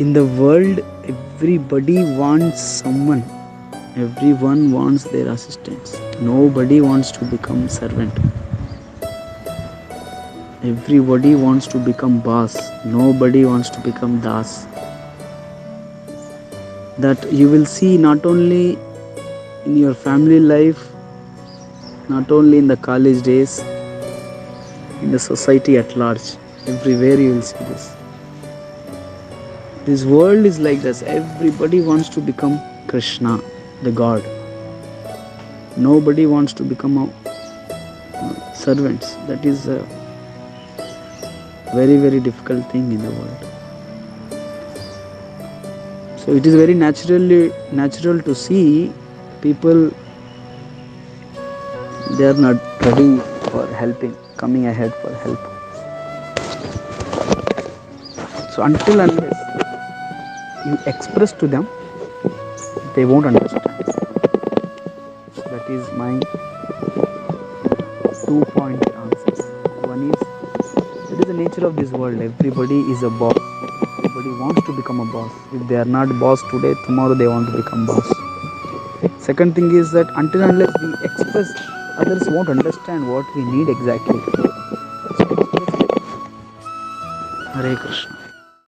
In the world, everybody wants someone. Everyone wants their assistance. Nobody wants to become servant. Everybody wants to become boss. Nobody wants to become das. That you will see not only in your family life, not only in the college days, in the society at large. Everywhere you will see this. This world is like this. Everybody wants to become Krishna, the God. Nobody wants to become servants. That is a very, very difficult thing in the world. So it is very natural to see people, they are not ready for helping, coming ahead for help. So until unless you express to them, they won't understand. That is my 2-point answer. One is, that is the nature of this world. Everybody is a boss. Everybody wants to become a boss. If they are not boss today, tomorrow they want to become boss. Second thing is that until unless we express, others won't understand what we need exactly. So express. Hare Krishna.